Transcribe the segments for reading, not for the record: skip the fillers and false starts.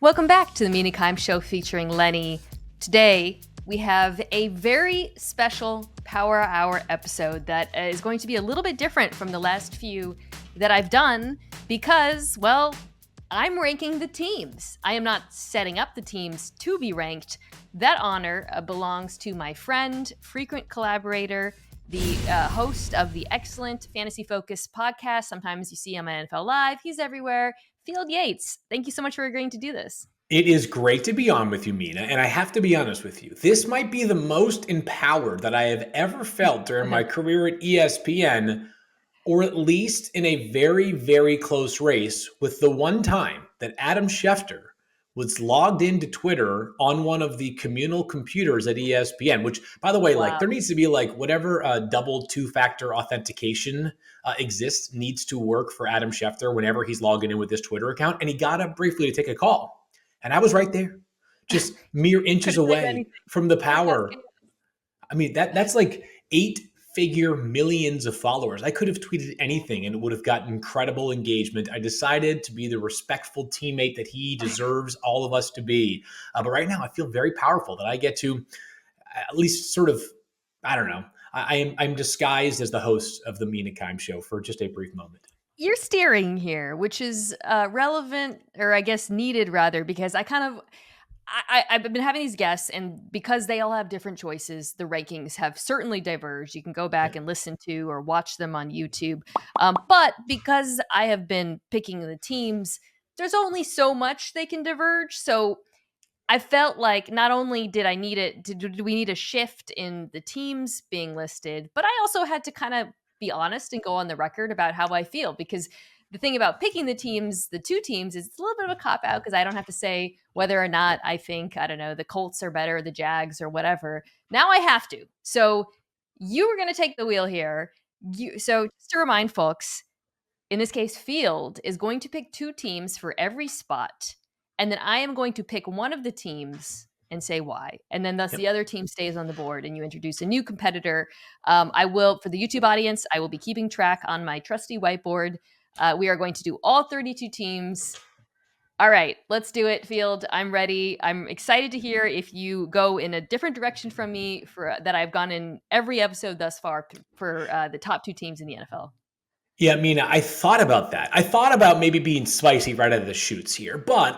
Welcome back to the Mina Show featuring Lenny. Today, we have a very special Power Hour episode that is going to be a little bit different from the last few that I've done because, well, I'm ranking the teams. I am not setting up the teams to be ranked. That honor belongs to my friend, frequent collaborator, the host of the excellent Fantasy Focus podcast. Sometimes you see him on NFL Live. He's everywhere. Field Yates. Thank you so much for agreeing to do this. It is great to be on with you, Mina, and I have to be honest with you. This might be the most empowered that I have ever felt during my career at ESPN, or at least in a very, very close race with the one time that Adam Schefter was logged into Twitter on one of the communal computers at ESPN, which, by the way, Wow. there needs to be whatever double two-factor authentication exists needs to work for Adam Schefter whenever he's logging in with his Twitter account. And he got up briefly to take a call. And I was right there, just mere inches away from the power. I mean, that's like 8-figure millions of followers. I could have tweeted anything and it would have gotten incredible engagement. I decided to be the respectful teammate that he deserves all of us to be. But right now I feel very powerful that I get to at least sort of, I don't know, I'm disguised as the host of the Mina Show for just a brief moment. You're steering here, which is relevant, or I guess needed rather, because I've been having these guests, and because they all have different choices, the rankings have certainly diverged. You can go back and listen to or watch them on YouTube. But because I have been picking the teams, there's only so much they can diverge. So I felt like not only did I need it, do we need a shift in the teams being listed, but I also had to kind of be honest and go on the record about how I feel, because the thing about picking the teams, the two teams, is it's a little bit of a cop out because I don't have to say whether or not I think, I don't know, the Colts are better, the Jags or whatever. Now I have to. So you were going to take the wheel here. So just to remind folks, in this case, Field is going to pick two teams for every spot. And then I am going to pick one of the teams and say why. And then thus the other team stays on the board and you introduce a new competitor. I will, for the YouTube audience, I will be keeping track on my trusty whiteboard. We are going to do all 32 teams. All right, let's do it, Field. I'm ready. I'm excited to hear if you go in a different direction from me that I've gone in every episode thus far for the top two teams in the NFL. Yeah, Mina, I thought about that. I thought about maybe being spicy right out of the chutes here. But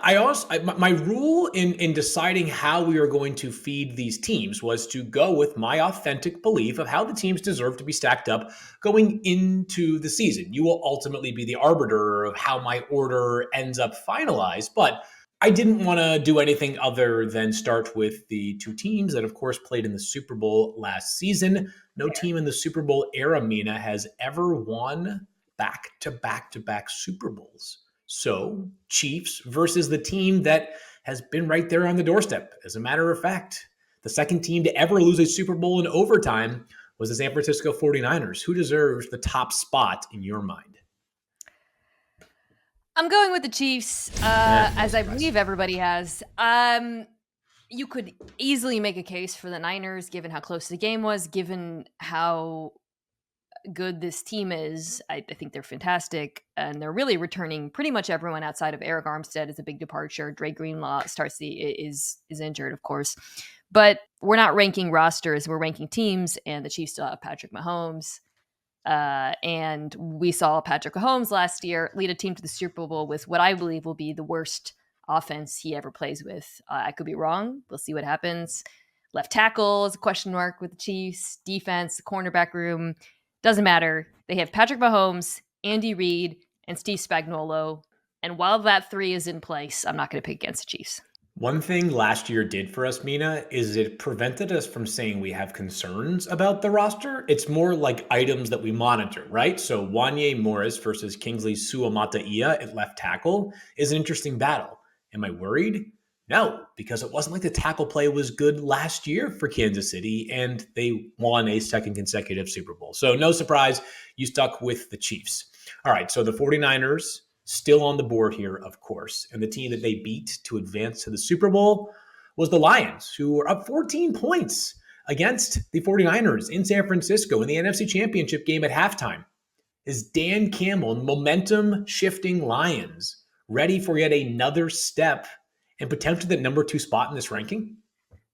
my rule in deciding how we are going to feed these teams was to go with my authentic belief of how the teams deserve to be stacked up going into the season. You will ultimately be the arbiter of how my order ends up finalized. But I didn't want to do anything other than start with the two teams that, of course, played in the Super Bowl last season. No team in the Super Bowl era, Mina, has ever won back-to-back Super Bowls. So Chiefs versus the team that has been right there on the doorstep. As a matter of fact, the second team to ever lose a Super Bowl in overtime was the San Francisco 49ers. Who deserves the top spot in your mind? I'm going with the Chiefs, as I believe everybody has. You could easily make a case for the Niners, given how close the game was, given how good this team is. I think they're fantastic, and they're really returning pretty much everyone outside of Eric Armstead is a big departure. Dre Greenlaw is injured, of course, but we're not ranking rosters. We're ranking teams, and the Chiefs still have Patrick Mahomes. And we saw Patrick Mahomes last year lead a team to the Super Bowl with what I believe will be the worst offense he ever plays with. I could be wrong. We'll see what happens. Left tackle is a question mark with the Chiefs. Defense, the cornerback room, doesn't matter. They have Patrick Mahomes, Andy Reid, and Steve Spagnuolo. And while that three is in place, I'm not going to pick against the Chiefs. One thing last year did for us, Mina, is it prevented us from saying we have concerns about the roster. It's more like items that we monitor, right? So Wanye Morris versus Kingsley Suamataia at left tackle is an interesting battle. Am I worried? No, because it wasn't like the tackle play was good last year for Kansas City, and they won a second consecutive Super Bowl. So no surprise, you stuck with the Chiefs. All right, so the 49ers still on the board here, of course. And the team that they beat to advance to the Super Bowl was the Lions, who were up 14 points against the 49ers in San Francisco in the NFC Championship game at halftime. Is Dan Campbell, momentum-shifting Lions, ready for yet another step and potentially the number 2 spot in this ranking?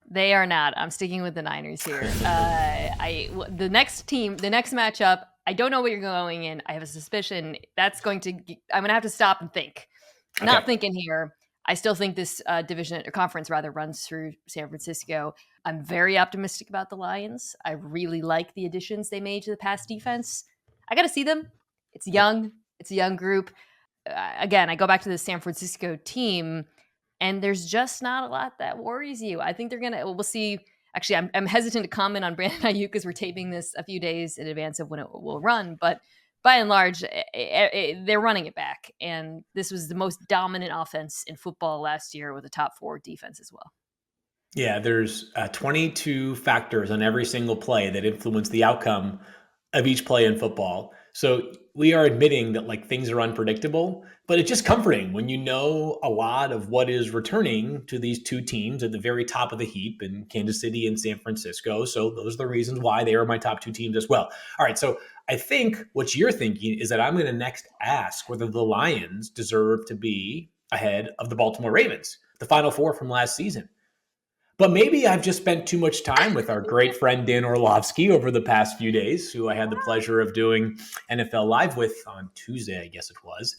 They are not. I'm sticking with the Niners here. The next team, the next matchup, I don't know what you're going in. I have a suspicion that's I'm going to have to stop and think. Not Okay. thinking here. I still think this division or conference rather runs through San Francisco. I'm very optimistic about the Lions. I really like the additions they made to the pass defense. I got to see them. It's Yep. young. It's a young group. Again, I go back to the San Francisco team, and there's just not a lot that worries you. I think they're gonna. We'll see. Actually, I'm hesitant to comment on Brandon Ayuk because we're taping this a few days in advance of when it will run. But by and large, they're running it back, and this was the most dominant offense in football last year with a top 4 defense as well. Yeah, there's 22 factors on every single play that influence the outcome of each play in football. So we are admitting that like things are unpredictable, but it's just comforting when you know a lot of what is returning to these two teams at the very top of the heap in Kansas City and San Francisco. So those are the reasons why they are my top 2 teams as well. All right, so I think what you're thinking is that I'm going to next ask whether the Lions deserve to be ahead of the Baltimore Ravens, the Final Four from last season. But maybe I've just spent too much time with our great friend Dan Orlovsky over the past few days, who I had the pleasure of doing NFL Live with on Tuesday, I guess it was.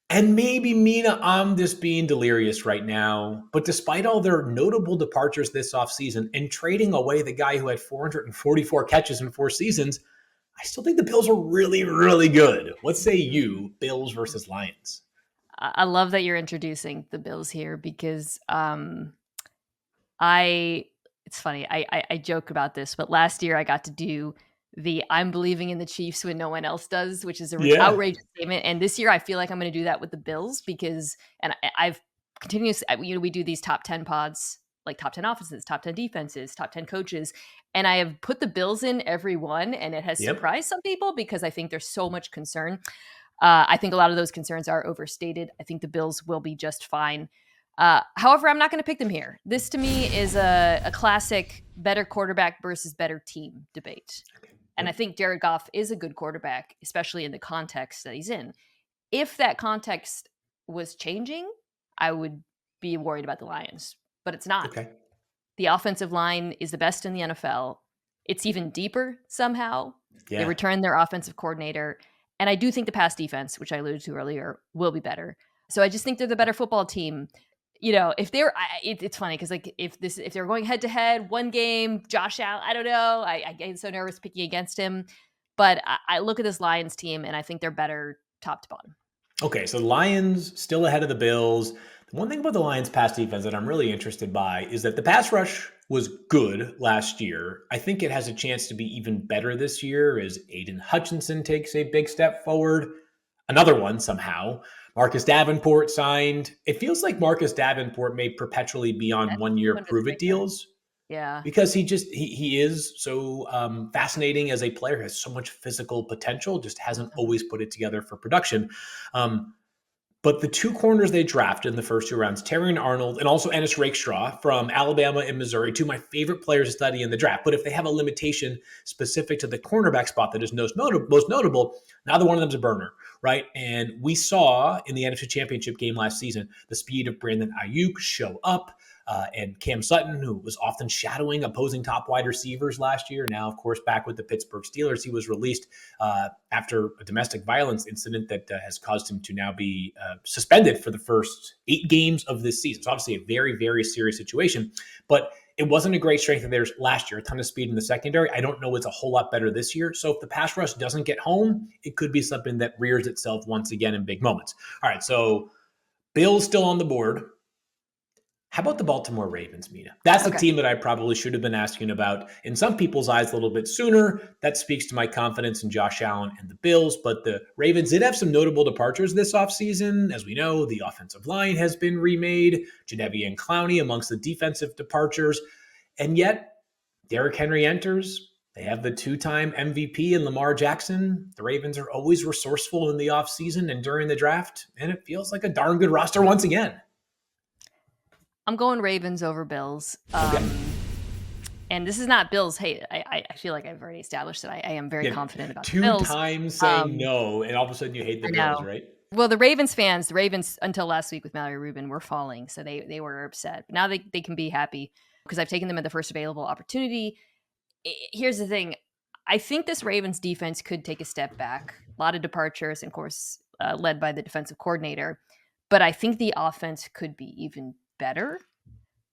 And maybe, Mina, I'm just being delirious right now. But despite all their notable departures this offseason and trading away the guy who had 444 catches in 4 seasons, I still think the Bills are really, really good. What say you, Bills versus Lions? I love that you're introducing the Bills here because I it's funny. I joke about this, but last year I got to do the "I'm believing in the Chiefs when no one else does," which is a Yeah. outrageous statement. And this year I feel like I'm going to do that with the Bills because, and I've continuously, we do these top 10 pods, like top 10 offenses, top 10 defenses, top 10 coaches, and I have put the Bills in every one, and it has Yep. surprised some people because I think there's so much concern. I think a lot of those concerns are overstated. I think the Bills will be just fine. However, I'm not going to pick them here. This to me is a classic better quarterback versus better team debate. Okay. And I Yep. think Jared Goff is a good quarterback, especially in the context that he's in. If that context was changing, I would be worried about the Lions, but it's not. Okay. The offensive line is the best in the NFL. It's even deeper somehow. They Yeah. returned their offensive coordinator. And I do think the pass defense, which I alluded to earlier, will be better. So I just think they're the better football team. If they're, it's funny because like if they're going head to head, one game, Josh Allen, I don't know. I get so nervous picking against him, but I look at this Lions team and I think they're better top to bottom. Okay, so the Lions still ahead of the Bills. The one thing about the Lions pass defense that I'm really interested by is that the pass rush was good last year. I think it has a chance to be even better this year as Aiden Hutchinson takes a big step forward. Another one somehow. Marcus Davenport signed. It feels like Marcus Davenport may perpetually be on That's 1 year one of his prove it nicknames. deals Yeah. because he is so fascinating as a player, has so much physical potential, just hasn't Mhm. always put it together for production. Um, but the 2 corners they drafted in the first 2 rounds, Terrion Arnold and also Ennis Rakestraw from Alabama and Missouri, 2 of my favorite players to study in the draft. But if they have a limitation specific to the cornerback spot that is most notable, neither one of them is a burner, right? And we saw in the NFC Championship game last season the speed of Brandon Ayuk show up. And Cam Sutton, who was often shadowing opposing top wide receivers last year, now, of course, back with the Pittsburgh Steelers. He was released after a domestic violence incident that has caused him to now be suspended for the first 8 games of this season. So obviously a very, very serious situation. But it wasn't a great strength of theirs last year. A ton of speed in the secondary. I don't know it's a whole lot better this year. So if the pass rush doesn't get home, it could be something that rears itself once again in big moments. All right, so Bill's still on the board. How about the Baltimore Ravens, Mina? That's the Okay. team that I probably should have been asking about in some people's eyes a little bit sooner. That speaks to my confidence in Josh Allen and the Bills. But the Ravens did have some notable departures this offseason. As we know, the offensive line has been remade, Jadeveon Clowney amongst the defensive departures. And yet, Derrick Henry enters. They have the 2-time MVP in Lamar Jackson. The Ravens are always resourceful in the offseason and during the draft. And it feels like a darn good roster once again. I'm going Ravens over Bills. Okay. And this is not Bills hate. I feel like I've already established that I am very Yeah, confident about the 2 Bills. times saying Um, no, and all of a sudden you hate the I Bills, know. right? Well, the Ravens until last week with Mallory Rubin were falling, so they were upset. But now they can be happy because I've taken them at the first available opportunity. Here's the thing. I think this Ravens defense could take a step back. A lot of departures, and of course, led by the defensive coordinator. But I think the offense could be even better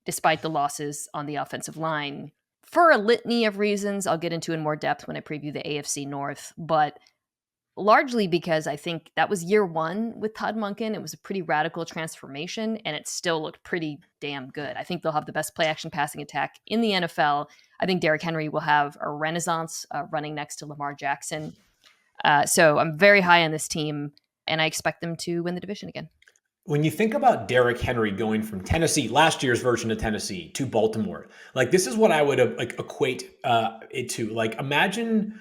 despite the losses on the offensive line for a litany of reasons I'll get into in more depth when I preview the AFC North. But largely because I think that was year one with Todd Monken. It was a pretty radical transformation, and it still looked pretty damn good. I think they'll have the best play action passing attack in the NFL. I think Derrick Henry will have a renaissance running next to Lamar Jackson. So I'm very high on this team, and I expect them to win the division again. When you think about Derrick Henry going from Tennessee, last year's version of Tennessee, to Baltimore, like this is what I would equate it to. Like imagine,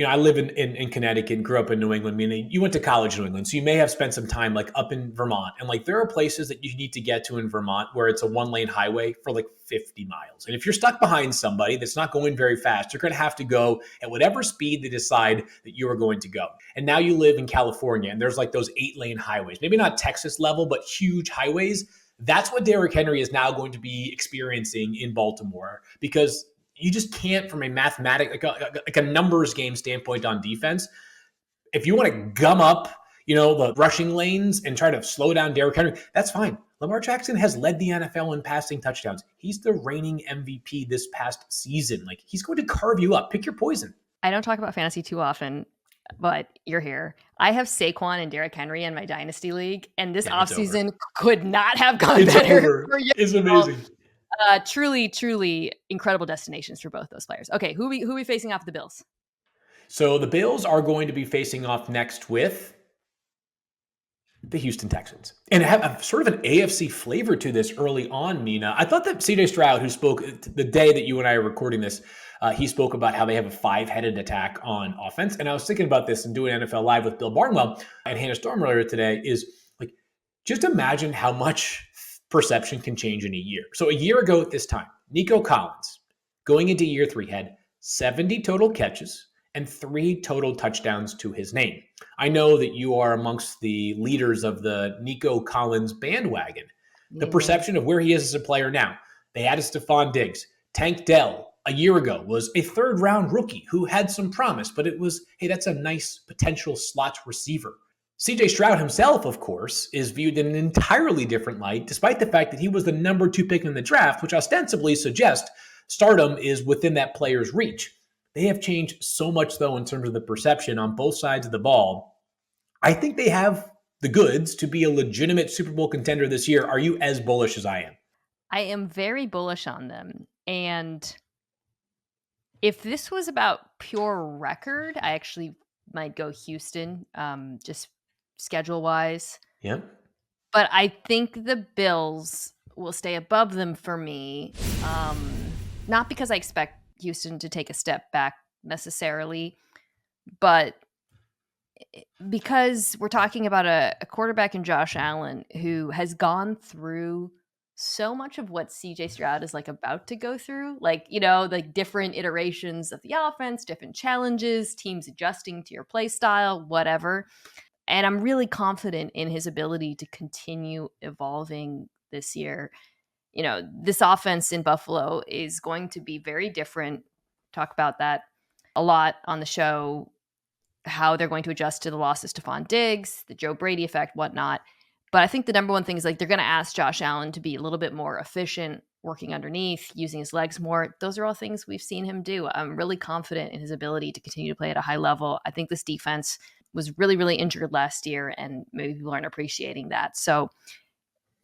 I live in Connecticut, grew up in New England. Meaning you went to college in New England, so you may have spent some time like up in Vermont. And like there are places that you need to get to in Vermont where it's a 1-lane highway for like 50 miles. And if you're stuck behind somebody that's not going very fast, you're going to have to go at whatever speed they decide that you are going to go. And now you live in California, and there's like those 8-lane highways, maybe not Texas level, but huge highways. That's what Derrick Henry is now going to be experiencing in Baltimore because you just can't, from a like a numbers game standpoint on defense, if you want to gum up, the rushing lanes and try to slow down Derrick Henry, that's fine. Lamar Jackson has led the NFL in passing touchdowns. He's the reigning MVP this past season. Like he's going to carve you up. Pick your poison. I don't talk about fantasy too often, but you're here. I have Saquon and Derrick Henry in my dynasty league, and this offseason could not have gone better. Over. It's amazing. Truly, truly incredible destinations for both those players. Okay, who we facing off the Bills? So the Bills are going to be facing off next with the Houston Texans. And have a sort of an AFC flavor to this early on, Mina. I thought that CJ Stroud, who spoke the day that you and I are recording this, he spoke about how they have a 5-headed attack on offense. And I was thinking about this and doing NFL Live with Bill Barnwell and Hannah Storm earlier today is like, just imagine how much perception can change in a year. So a year ago at this time, Nico Collins, going into year 3, had 70 total catches and 3 total touchdowns to his name. I know that you are amongst the leaders of the Nico Collins bandwagon. The perception of where he is as a player now. They added Stephon Diggs. Tank Dell, a year ago, was a 3rd-round rookie who had some promise, but it was, hey, that's a nice potential slot receiver. CJ Stroud himself, of course, is viewed in an entirely different light, despite the fact that he was the number 2 pick in the draft, which ostensibly suggests stardom is within that player's reach. They have changed so much, though, in terms of the perception on both sides of the ball. I think they have the goods to be a legitimate Super Bowl contender this year. Are you as bullish as I am? I am very bullish on them. And if this was about pure record, I actually might go Houston, just schedule-wise. Yeah. But I think the Bills will stay above them for me. Not because I expect Houston to take a step back necessarily, but because we're talking about a quarterback in Josh Allen who has gone through so much of what CJ Stroud is like about to go through, like different iterations of the offense, different challenges, teams adjusting to your play style, whatever. And I'm really confident in his ability to continue evolving this year. This offense in Buffalo is going to be very different. Talk about that a lot on the show, how they're going to adjust to the loss of Stephon Diggs, the Joe Brady effect, whatnot. But I think the number one thing is like they're going to ask Josh Allen to be a little bit more efficient, working underneath, using his legs more. Those are all things we've seen him do. I'm really confident in his ability to continue to play at a high level. I think this defense was really, really injured last year, and maybe people aren't appreciating that. So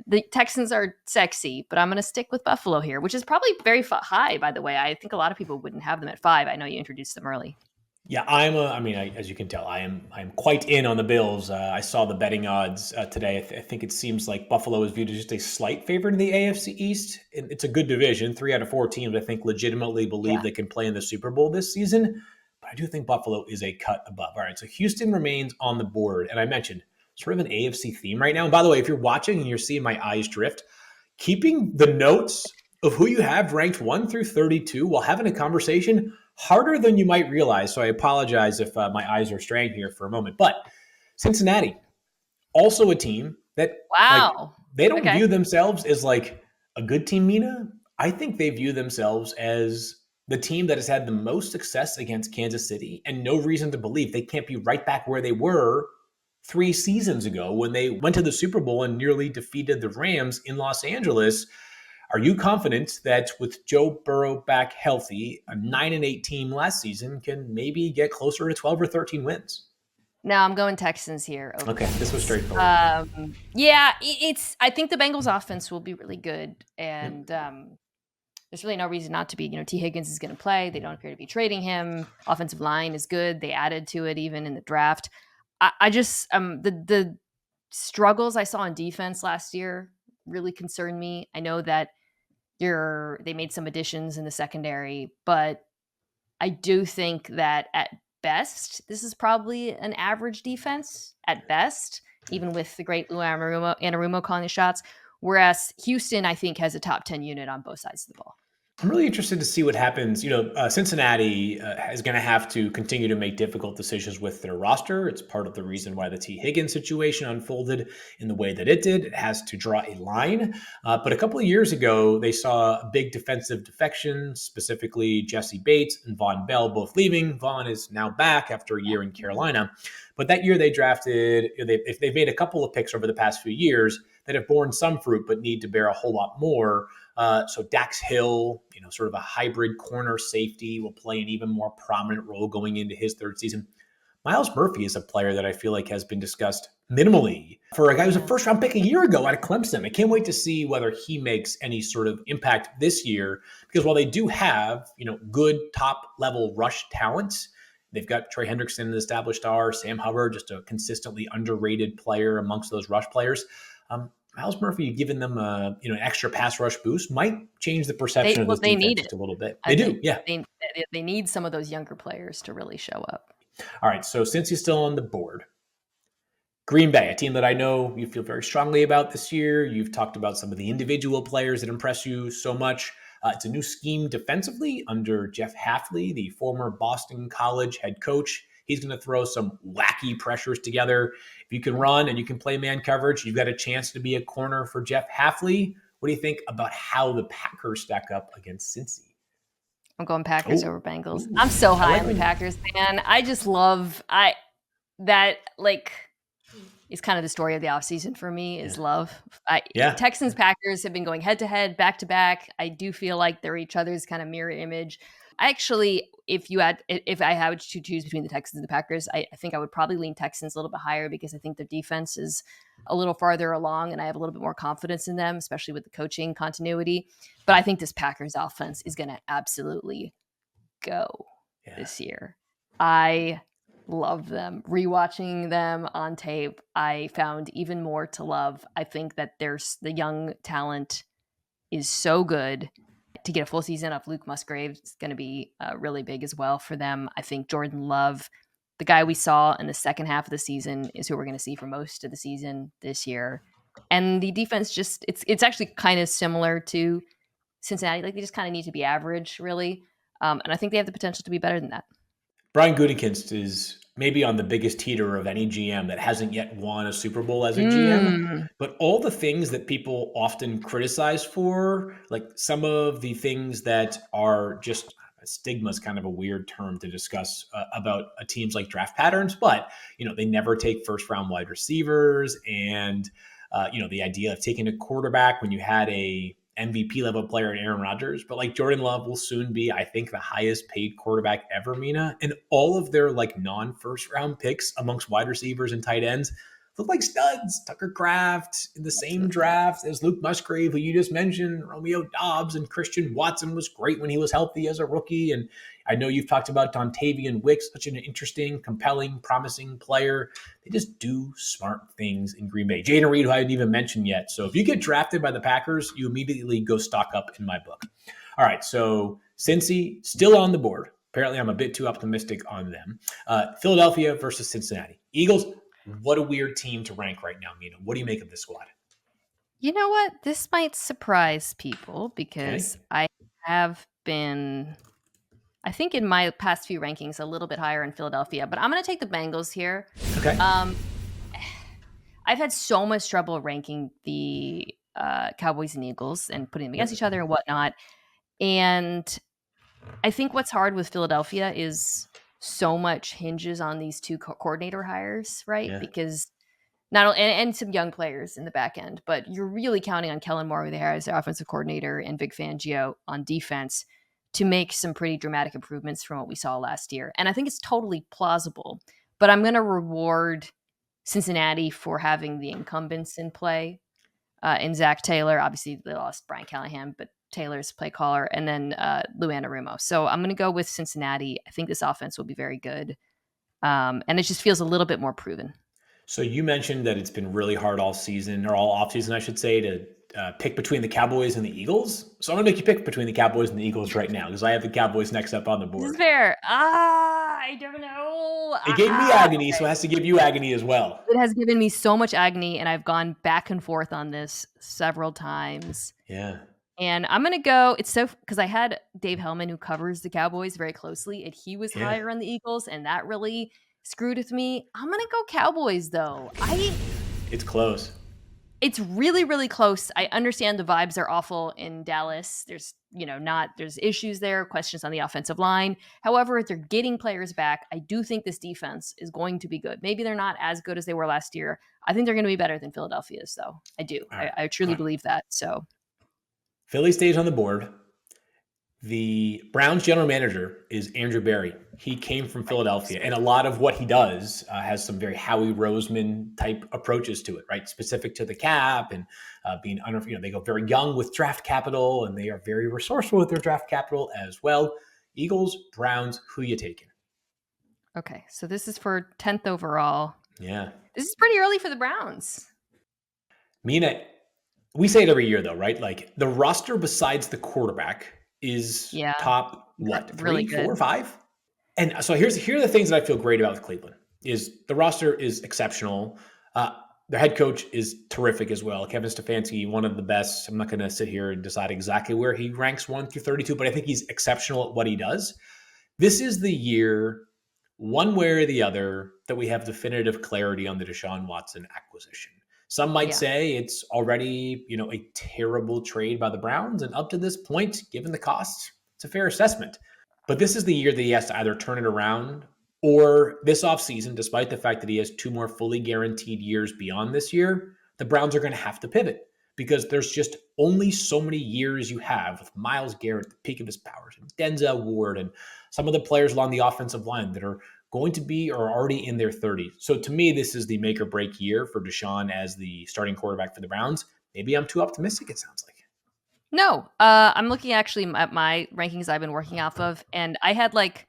the Texans are sexy, but I'm going to stick with Buffalo here, which is probably very high, by the way. I think a lot of people wouldn't have them at 5. I know you introduced them early. Yeah, as you can tell, I'm quite in on the Bills. I saw the betting odds today. I think it seems like Buffalo is viewed as just a slight favorite in the AFC East. It's a good division. 3 out of 4 teams, I think, legitimately believe they can play in the Super Bowl this season. But I do think Buffalo is a cut above. All right, so Houston remains on the board. And I mentioned sort of an AFC theme right now. And by the way, if you're watching and you're seeing my eyes drift, keeping the notes of who you have ranked 1 through 32 while having a conversation harder than you might realize. So I apologize if my eyes are straying here for a moment. But Cincinnati, Also a team that, like, Wow. they don't Okay. view themselves as like a good team, Mina. I think they view themselves as the team that has had the most success against Kansas City, and no reason to believe they can't be right back where they were 3 seasons ago when they went to the Super Bowl and nearly defeated the Rams in Los Angeles. Are you confident that with Joe Burrow back healthy, a 9-8 team last season can maybe get closer to 12 or 13 wins? Now I'm going Texans here over Okay, this was Bengals. straightforward. Yeah, it's I think the Bengals offense will be really good, Yep. and there's really no reason not to be. T. Higgins is going to play. They don't appear to be trading him. Offensive line is good. They added to it even in the draft. I just the struggles I saw on defense last year really concern me. I know that they made some additions in the secondary, but I do think that at best, this is probably an average defense at best, even with the great Lou Anarumo calling the shots. Whereas Houston, I think, has a top 10 unit on both sides of the ball. I'm really interested to see what happens. Cincinnati is going to have to continue to make difficult decisions with their roster. It's part of the reason why the T. Higgins situation unfolded in the way that it did. It has to draw a line. But a couple of years ago, they saw a big defensive defection, specifically Jesse Bates and Von Bell both leaving. Von is now back after a year in Carolina. But that year they drafted, they've made a couple of picks over the past few years that have borne some fruit, but need to bear a whole lot more. So Dax Hill, sort of a hybrid corner safety, will play an even more prominent role going into his third season. Myles Murphy is a player that I feel like has been discussed minimally for a guy who's a Yeah. first round pick a year ago out of Clemson. I can't wait to see whether he makes any sort of impact this year, because while they do have, good top level rush talent, they've got Trey Hendrickson, an established star, Sam Hubbard, just a consistently underrated player amongst those rush players. Myles Murphy giving them an extra pass rush boost might change the perception of this They defense need just it. a little bit. I They think do, yeah. they need some of those younger players to really show up. All right, so since he's still on the board, Green Bay, a team that I know you feel very strongly about this year. You've talked about some of the individual players that impress you so much. It's a new scheme defensively under Jeff Hafley, the former Boston College head coach. He's going to throw some wacky pressures together. If you can run and you can play man coverage, you've got a chance to be a corner for Jeff Hafley. What do you think about how the Packers stack up against Cincy? I'm going Packers Oh, over Bengals. ooh, I'm so I high like on the when you. Packers, man. I just love I that like is kind of the story of the offseason for me Yeah, is love. yeah, Texans Packers have been going head to head, back to back. I do feel like they're each other's kind of mirror image. I actually, if I had to choose between the Texans and the Packers, I think I would probably lean Texans a little bit higher because I think their defense is a little farther along and I have a little bit more confidence in them, especially with the coaching continuity. But I think this Packers offense is going to absolutely go yeah. this year. I love them. Rewatching them on tape, I found even more to love. I think that there's the young talent is so good. To get a full season of Luke Musgrave is going to be really big as well for them. I think Jordan Love, the guy we saw in the second half of the season, is who we're going to see for most of the season this year. And the defense just it's actually kind of similar to Cincinnati. Like they just kind of need to be average, really. And I think they have the potential to be better than that. Brian Gutekunst is maybe on the biggest heater of any GM that hasn't yet won a Super Bowl as a GM. Mm, But all the things that people often criticize for, like some of the things that are just stigma is kind of a weird term to discuss about teams like draft patterns, but they never take first round wide receivers, and the idea of taking a quarterback when you had a MVP level player in Aaron Rodgers, but like Jordan Love will soon be, I think, the highest paid quarterback ever, Mina. And all of their like non first round picks amongst wide receivers and tight ends look like studs. Tucker Kraft in the same absolutely. draft as Luke Musgrave, who you just mentioned, Romeo Dobbs, and Christian Watson was great when he was healthy as a rookie. And I know you've talked about Dontavian Wicks, such an interesting, compelling, promising player. They just do smart things in Green Bay. Jaden Reed, who I didn't even mention yet. So if you get drafted by the Packers, you immediately go stock up in my book. All right, so Cincy still on the board. Apparently, I'm a bit too optimistic on them. Philadelphia versus Cincinnati. Eagles, what a weird team to rank right now, Mina. What do you make of this squad? You know what? This might surprise people Okay. because I have been, I think, in my past few rankings, a little bit higher in Philadelphia, but I'm going to take the Bengals here. Okay. Um, I've had so much trouble ranking the Cowboys and Eagles and putting them against Yep. each other and whatnot. And I think what's hard with Philadelphia is so much hinges on these two coordinator hires, right? Yeah. Because not only and some young players in the back end, but you're really counting on Kellen Moore there as their offensive coordinator and Vic Fangio on defense to make some pretty dramatic improvements from what we saw last year. And I think it's totally plausible. But I'm going to reward Cincinnati for having the incumbents in play. And Zach Taylor, obviously they lost Brian Callahan, but Taylor's play caller, and then Lou Anarumo. So I'm going to go with Cincinnati. I think this offense will be very good. And it just feels a little bit more proven. So you mentioned that it's been really hard all season, or all off season, I should say, to pick between the Cowboys and the Eagles. So I'm going to make you pick between the Cowboys and the Eagles right now because I have the Cowboys next up on the This is board. fair. I don't know. It gave me agony, so Okay. it has to give you agony as well. It has given me so much agony, and I've gone back and forth on this several times. Yeah. And I'm going to go, it's so, because I had Dave Hellman, who covers the Cowboys very closely, and he was Yeah. higher on the Eagles, and that really screwed with me. I'm going to go Cowboys, though. It's close. It's really, really close. I understand the vibes are awful in Dallas. There's, there's issues there, questions on the offensive line. However, if they're getting players back, I do think this defense is going to be good. Maybe they're not as good as they were last year. I think they're going to be better than Philadelphia's, though. I do. All right. I truly believe that. So Philly stays on the board. The Browns general manager is Andrew Berry. He came from right. Philadelphia, and a lot of what he does has some very Howie Roseman type approaches to it, right? Specific to the cap and being under, they go very young with draft capital, and they are very resourceful with their draft capital as well. Eagles, Browns, who you taking? Okay, so this is for 10th overall. Yeah. This is pretty early for the Browns. Mina, we say it every year though, right? Like the roster besides the quarterback is top what, really 3, 4, 5? And so here are the things that I feel great about with Cleveland is the roster is exceptional. Their head coach is terrific as well. Kevin Stefanski, one of the best. I'm not going to sit here and decide exactly where he ranks 1 through 32, but I think he's exceptional at what he does. This is the year, one way or the other, that we have definitive clarity on the Deshaun Watson acquisition. Some might say it's already, a terrible trade by the Browns. And up to this point, given the costs, it's a fair assessment. But this is the year that he has to either turn it around or this offseason, despite the fact that he has 2 more fully guaranteed years beyond this year, the Browns are going to have to pivot because there's just only so many years you have with Myles Garrett at the peak of his powers and Denzel Ward and some of the players along the offensive line that are going to be or already in their 30s. So to me, this is the make or break year for Deshaun as the starting quarterback for the Browns. Maybe I'm too optimistic, it sounds like. No, I'm looking actually at my rankings I've been working off of, and I had like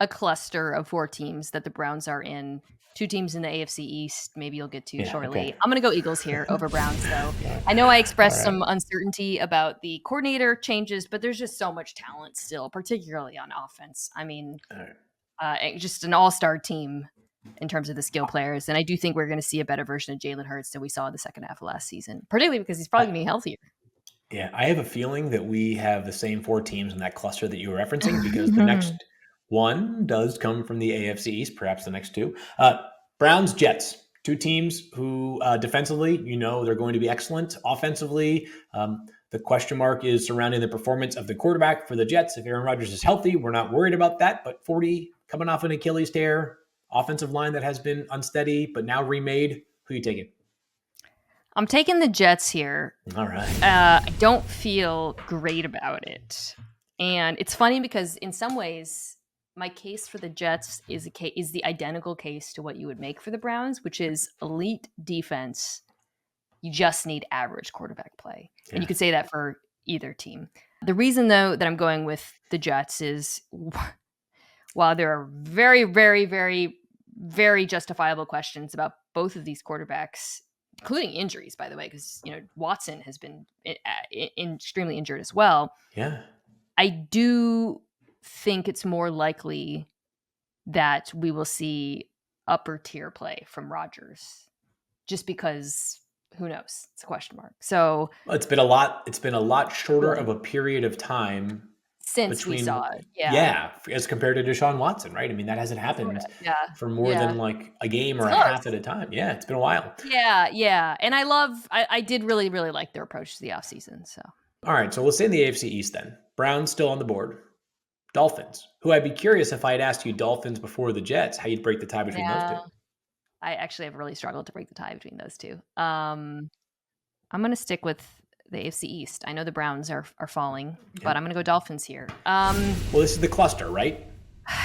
a cluster of 4 teams that the Browns are in. 2 teams in the AFC East. Maybe you'll get to shortly. Okay. I'm going to go Eagles here over Browns, though. I know I expressed some uncertainty about the coordinator changes, but there's just so much talent still, particularly on offense. I mean, just an all-star team in terms of the skill players. And I do think we're going to see a better version of Jalen Hurts than we saw in the second half of last season, particularly because he's probably going to be healthier. Yeah, I have a feeling that we have the same 4 teams in that cluster that you were referencing because the next one does come from the AFC East, perhaps the next 2. Browns, Jets, 2 teams who defensively, they're going to be excellent. Offensively, the question mark is surrounding the performance of the quarterback for the Jets. If Aaron Rodgers is healthy, we're not worried about that. But 40 coming off an Achilles tear, offensive line that has been unsteady, but now remade. Who are you taking? I'm taking the Jets here. All right. I don't feel great about it. And it's funny because in some ways, my case for the Jets is the identical case to what you would make for the Browns, which is elite defense. You just need average quarterback play. And you could say that for either team. The reason, though, that I'm going with the Jets is while there are very, very, very, very justifiable questions about both of these quarterbacks, including injuries, by the way, because Watson has been extremely injured as well. Yeah, I do think it's more likely that we will see upper tier play from Rodgers, just because who knows? It's a question mark. So it's been a lot. It's been a lot shorter of a period of time since we between saw it. Yeah. yeah, as compared to Deshaun Watson, right? I mean, that hasn't Sorta. happened Yeah. for more Yeah. than like a game It's or a half at close. a time. Yeah, it's been a while. Yeah, yeah, and I did really, really like their approach to the offseason, so All right, so we'll stay in the AFC East then. Browns still on the board. Dolphins, who I'd be curious if I had asked you Dolphins before the Jets, how you'd break the tie between those two. yeah, I actually have really struggled to break the tie between those 2. I'm gonna stick with the AFC East. I know the Browns are falling, but I'm Yep. gonna go Dolphins here. Well, this is the cluster, right?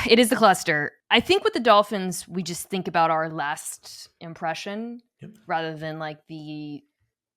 It is the cluster. I think with the Dolphins, we just think about our last impression Yep. rather than, like, the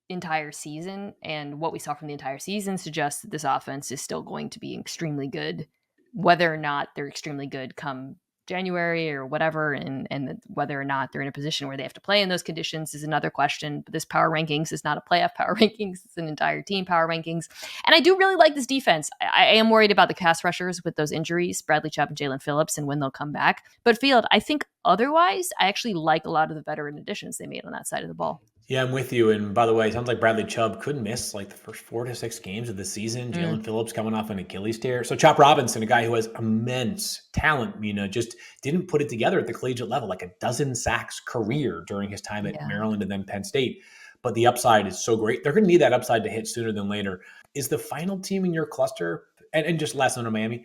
entire season, and what we saw from the entire season suggests that this offense is still going to be extremely good, whether or not they're extremely good come January or whatever, and whether or not they're in a position where they have to play in those conditions is another question. But this power rankings is not a playoff power rankings; it's an entire team power rankings. And I do really like this defense. I am worried about the pass rushers with those injuries, Bradley Chubb and Jalen Phillips, and when they'll come back. But Field, I think otherwise, I actually like a lot of the veteran additions they made on that side of the ball. Yeah, I'm with you. And by the way, it sounds like Bradley Chubb could miss like the first 4 to 6 games of the season. Mm, Jalen Phillips coming off an Achilles tear. So Chop Robinson, a guy who has immense talent, just didn't put it together at the collegiate level, like a dozen sacks career during his time at yeah. Maryland and then Penn State. But the upside is so great. They're going to need that upside to hit sooner than later. Is the final team in your cluster, and just last note on Miami,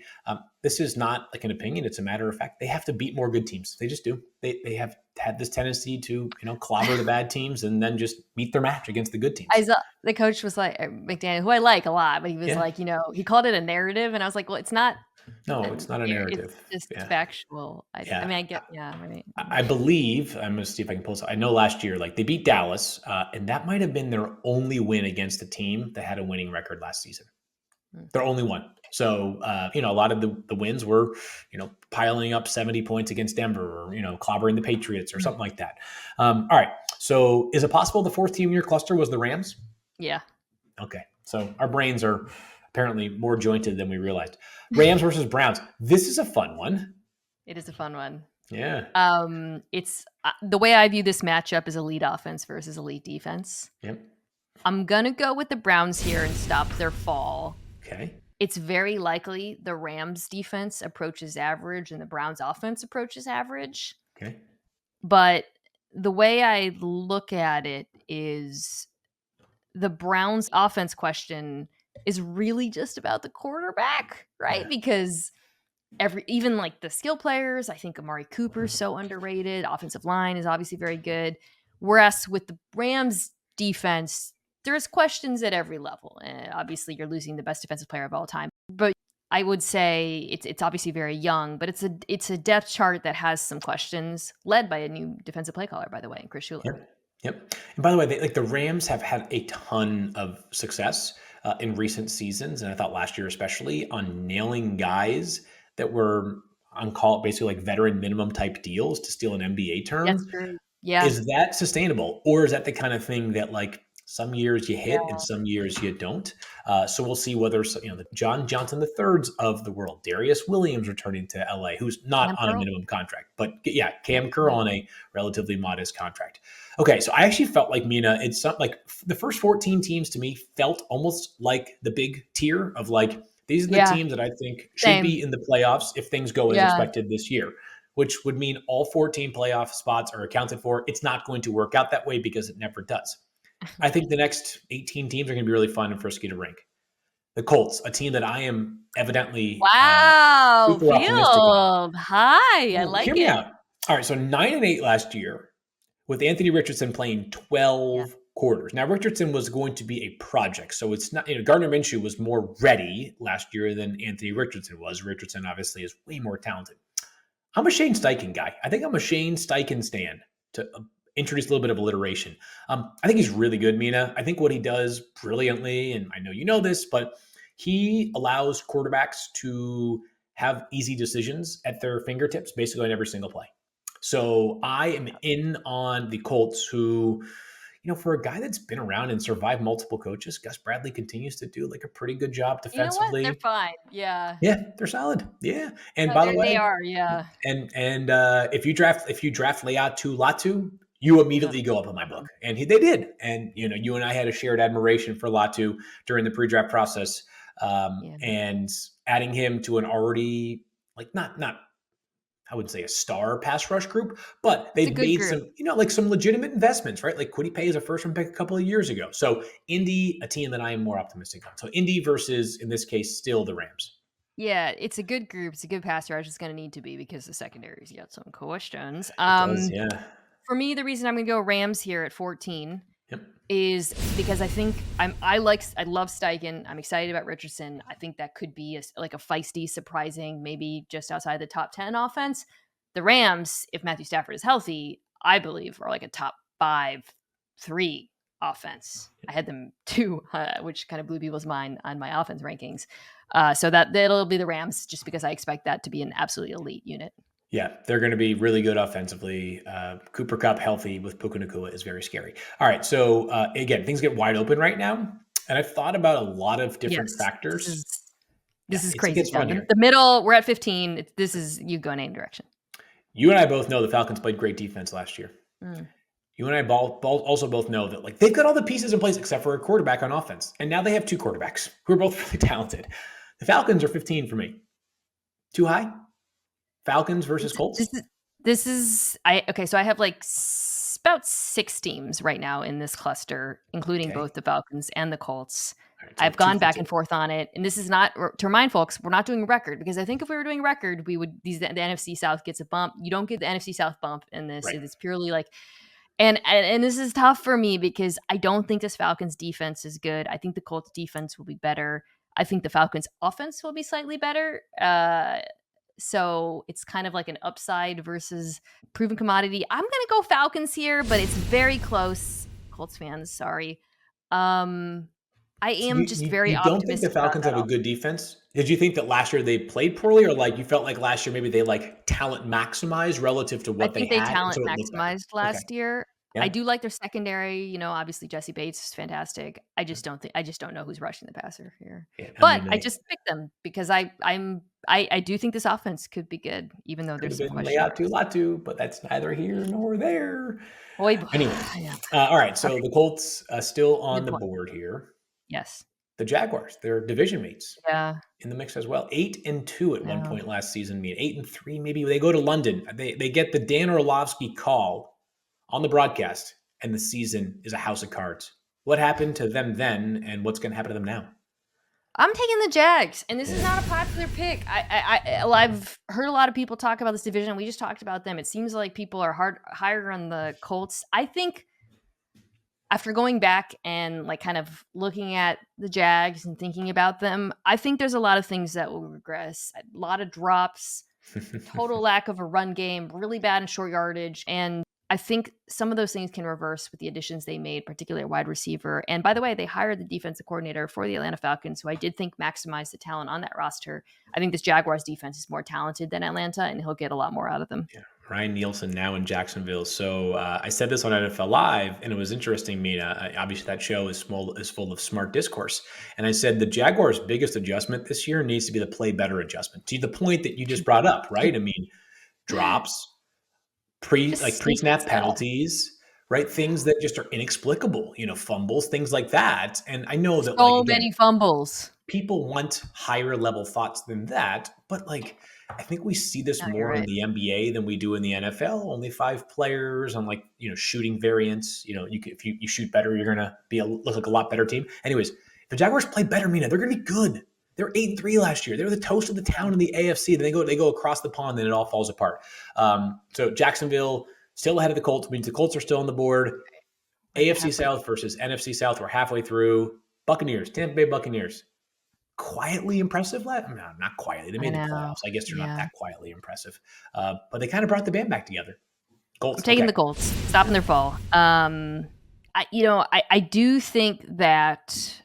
this is not like an opinion. It's a matter of fact. They have to beat more good teams. They just do. They have had this tendency to, clobber the bad teams and then just beat their match against the good I teams. saw the coach was like McDaniel, who I like a lot, but he was Yeah. like, he called it a narrative, and I was like, well, it's not No, a it's not a it's narrative. just Yeah. factual. I Yeah. mean, I get, yeah, I mean, I believe, I'm going to see if I can pull this. I know last year, like they beat Dallas, and that might have been their only win against a team that had a winning record last season. mm, Their only one. So, a lot of the wins were, piling up 70 points against Denver or, clobbering the Patriots or mm, something like that. All right. So, is it possible the fourth team in your cluster was the Rams? yeah. Okay. So, our brains are apparently more jointed than we realized. Rams versus Browns. This is a fun one. It is a fun one. Yeah. It's the way I view this matchup is elite offense versus elite defense. Yep. I'm gonna go with the Browns here and stop their fall. Okay. It's very likely the Rams defense approaches average and the Browns offense approaches average. Okay. But the way I look at it is the Browns offense question is really just about the quarterback, right? Yeah. Because even like the skill players, I think Amari Cooper's so underrated. Offensive line is obviously very good. Whereas with the Rams defense, there's questions at every level. Obviously, you're losing the best defensive player of all time. But I would say it's obviously very young, but it's a depth chart that has some questions, led by a new defensive play caller, by the way, Chris Schuler. Yep. Yep. And by the way, the Rams have had a ton of success in recent seasons, and I thought last year especially on nailing guys that were on call, basically like veteran minimum type deals, to steal an NBA That's term. true. Yeah. Is that sustainable, or is that the kind of thing that like some years you hit and Yeah. some years you don't? So we'll see whether the John Johnson the thirds of the world, Darius Williams returning to LA, who's not Cam on a Curl. minimum contract, but yeah, Cam Kerr Absolutely. on a relatively modest contract. Okay, so I actually felt like Mina. It's not like the first 14 teams to me felt almost like the big tier of like these are the Yeah. teams that I think should Same. be in the playoffs if things go as Yeah. expected this year, which would mean all 14 playoff spots are accounted for. It's not going to work out that way because it never does. I think the next 18 teams are going to be really fun and frisky to rank. The Colts, a team that I am evidently Wow. super optimistic on. Field. Hi. I Well, hear like me it. out. All right, so 9-8 last year with Anthony Richardson playing Yeah. 12 quarters. Now, Richardson was going to be a project, so it's not, Gardner Minshew was more ready last year than Anthony Richardson was. Richardson obviously is way more talented. I'm a Shane Steichen guy. I think I'm a Shane Steichen stan, to introduce a little bit of alliteration. I think he's really good, Mina. I think what he does brilliantly, and I know you know this, but he allows quarterbacks to have easy decisions at their fingertips, basically on every single play. So I am in on the Colts, who, for a guy that's been around and survived multiple coaches, Gus Bradley continues to do like a pretty good job You know what? They're defensively. fine. Yeah. Yeah, they're solid. Yeah, and No, by the they way, are. Yeah. and if you draft Leatu Latu, you Ugh, immediately go up in my love book, them. and they did. And you and I had a shared admiration for Latu during the pre-draft process. Yeah. And adding him to an already like not I wouldn't say a star pass rush group, but It's a they've good made group. some, like some legitimate investments, right? Like Quiddy Pay is a first round pick a couple of years ago. So Indy, a team that I am more optimistic on. So Indy versus, in this case, still the Rams. Yeah, it's a good group. It's a good pass rush. It's gonna need to be because the secondary's got some questions. It does, yeah. For me, the reason I'm gonna go Rams here at 14 Yep. is because I love Steichen. I'm excited about Richardson. I think that could be like a feisty, surprising, maybe just outside the top 10 offense. The Rams, if Matthew Stafford is healthy, I believe are like a top 5-3 offense. I had them 2, which kind of blew people's mind on my offense rankings. So that'll be the Rams, just because I expect that to be an absolutely elite unit. Yeah, they're going to be really good offensively. Cooper Cup healthy with Puka Nacua is very scary. All right, so again, things get wide open right now, and I've thought about a lot of different Yes, factors. Yeah, this is it crazy. gets Yeah, fun here. the middle, we're at 15. This is you go in any direction. You and I both know the Falcons played great defense last year. Mm. You and I also both know that like they've got all the pieces in place except for a quarterback on offense, and now they have 2 quarterbacks who are both really talented. The Falcons are 15 for me. Too high? Falcons versus This Colts? this is this is I okay, so I have like about 6 teams right now in this cluster, including Okay. both the Falcons and the Colts. All right, so I've 2 gone for back 2. and forth on it, and this is not to remind folks, we're not doing record, because I think if we were doing record, we would the NFC South gets a bump. You don't get the NFC South bump in this. Right. It is purely like and this is tough for me because I don't think this Falcons defense is good. I think the Colts defense will be better. I think the Falcons offense will be slightly better. So it's kind of like an upside versus proven commodity. I'm gonna go Falcons here, but it's very close. Colts fans, sorry. Um, I So am just very you don't think the optimistic about Falcons that have a good defense? Did you think that last year they played poorly, or like you felt like last year maybe they like talent maximized relative to I what they think they had, and talent so it looked better? maximized Okay. last year. I Yeah. do like their secondary, obviously Jesse Bates is fantastic. I just don't know who's rushing the passer here. Yeah. I But mean, I they just picked them because I do think this offense could be good, even though could there's have some been question Leatu marks. Latu, but that's neither here nor there. Boy, boy. Anyway, Yeah. all right. So Okay. the Colts still on the Midpoint. board here. Yes. The Jaguars, they're division mates Yeah. in the mix as well. 8-2 at one No. point last season. I mean, 8-3 maybe. They go to London. They get the Dan Orlovsky call on the broadcast, and the season is a house of cards. What happened to them then, and what's going to happen to them now? I'm taking the Jags, and this is Yeah. not a popular pick. I've heard a lot of people talk about this division. We just talked about them. It seems like people are higher on the Colts. I think after going back and like kind of looking at the Jags and thinking about them, I think there's a lot of things that will regress. A lot of drops, total lack of a run game, really bad in short yardage. And I think some of those things can reverse with the additions they made, particularly a wide receiver. And by the way, they hired the defensive coordinator for the Atlanta Falcons, who I did think maximized the talent on that roster. I think this Jaguars defense is more talented than Atlanta, and he'll get a lot more out of them. Yeah. Ryan Nielsen now in Jacksonville. So I said this on NFL Live, and it was interesting, Mina. Obviously, that show is full of smart discourse. And I said the Jaguars' biggest adjustment this year needs to be the play better adjustment. To the point that you just brought up, right? I mean, drops, Just stupid pre-snap stuff. penalties, right? Things that just are inexplicable, fumbles, things like that. And I know that, like, So again, many fumbles. people want higher level thoughts than that, but like I think we see this No, you're more in right. the NBA than we do in the NFL. Only 5 players on like shooting variants. If you shoot better, you're gonna look like a lot better team. Anyways, if the Jaguars play better, Mina, they're gonna be good. They're 8-3 last year. They were the toast of the town in the AFC. Then they go across the pond, and it all falls apart. So Jacksonville still ahead of the Colts. Means the Colts are still on the board. Like AFC halfway. South versus NFC South. We're halfway through. Buccaneers, Tampa Bay Buccaneers, quietly impressive. No, not quietly. They I made the know. playoffs. I guess they're not Yeah. that quietly impressive, but they kind of brought the band back together. I'm Colts, taking okay. the Colts, stopping their fall. I do think that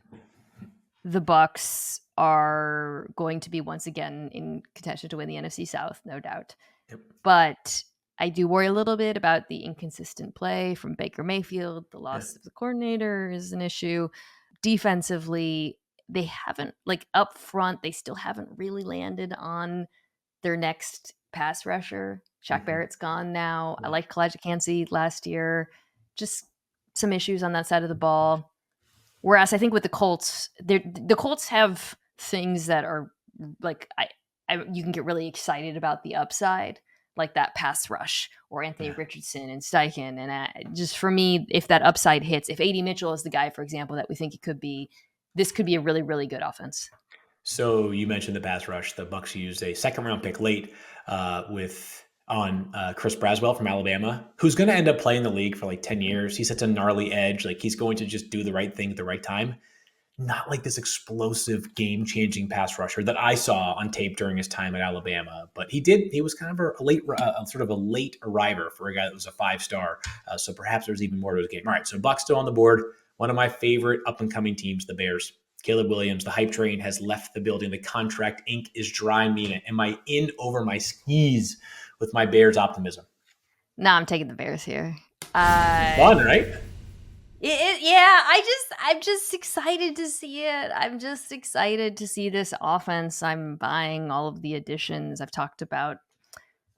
the Bucks are going to be once again in contention to win the NFC South, no doubt. Yep. But I do worry a little bit about the inconsistent play from Baker Mayfield. The Yeah. loss of the coordinator is an issue. Defensively, they haven't, like, up front, they still haven't really landed on their next pass rusher. Shaq Mhm. Barrett's gone now. I Yeah. liked Kalijah Kancey last year. Just some issues on that side of the ball. Whereas I think with the Colts, the Colts have things that are like you can get really excited about the upside, like that pass rush or Anthony Yeah. Richardson and Steichen. And just for me, if that upside hits, if AD Mitchell is the guy, for example, that we think it could be, this could be a really, really good offense. So you mentioned the pass rush. The Bucks used a second round pick late with on Chris Braswell from Alabama, who's going to end up playing the league for like 10 years. He's such a gnarly edge. Like he's going to just do the right thing at the right time. Not like this explosive game changing pass rusher that I saw on tape during his time at Alabama, but he was kind of a late, sort of a late arriver for a guy that was a 5-star. So perhaps there's even more to his game. All right. So Bucks still on the board. One of my favorite up and coming teams, the Bears. Caleb Williams, the hype train has left the building. The contract ink is dry. Mina, am I in over my skis with my Bears optimism? No, I'm taking the Bears here. Fun, right? Yeah, I'm just excited to see it. I'm just excited to see this offense. I'm buying all of the additions. I've talked about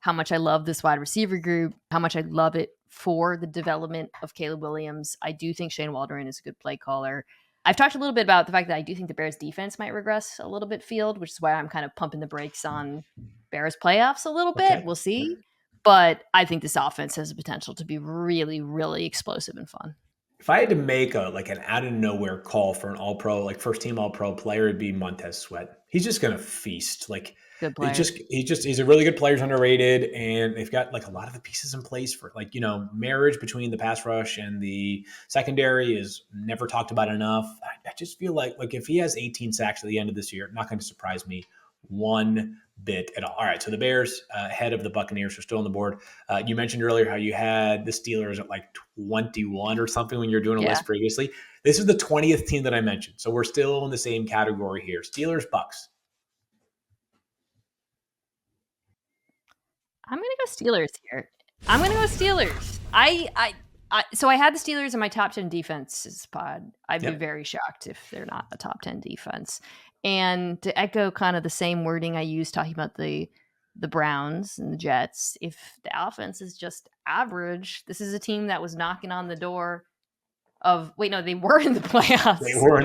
how much I love this wide receiver group, how much I love it for the development of Caleb Williams. I do think Shane Waldron is a good play caller. I've talked a little bit about the fact that I do think the Bears defense might regress a little bit field, which is why I'm kind of pumping the brakes on Bears playoffs a little bit. Okay. We'll see. But I think this offense has the potential to be really, really explosive and fun. If I had to make an out of nowhere call for an all pro, like first team all pro player, it'd be Montez Sweat. He's just gonna feast. Like Good player. he's a really good player, he's underrated, and they've got like a lot of the pieces in place for like, marriage between the pass rush and the secondary is never talked about enough. I just feel like if he has 18 sacks at the end of this year, not going to surprise me one bit at all. All right, so the Bears ahead of the Buccaneers are still on the board. You mentioned earlier how you had the Steelers at like 21 or something when you were doing a list previously. This is the 20th team that I mentioned, so we're still in the same category here. Steelers, Bucks. I'm gonna go Steelers here. I'm gonna go Steelers. So I had the Steelers in my top 10 defenses pod. I'd be very shocked if they're not a top 10 defense. And to echo kind of the same wording I used talking about the Browns and the Jets, if the offense is just average, this is a team that was knocking on the door of they were in the playoffs. They were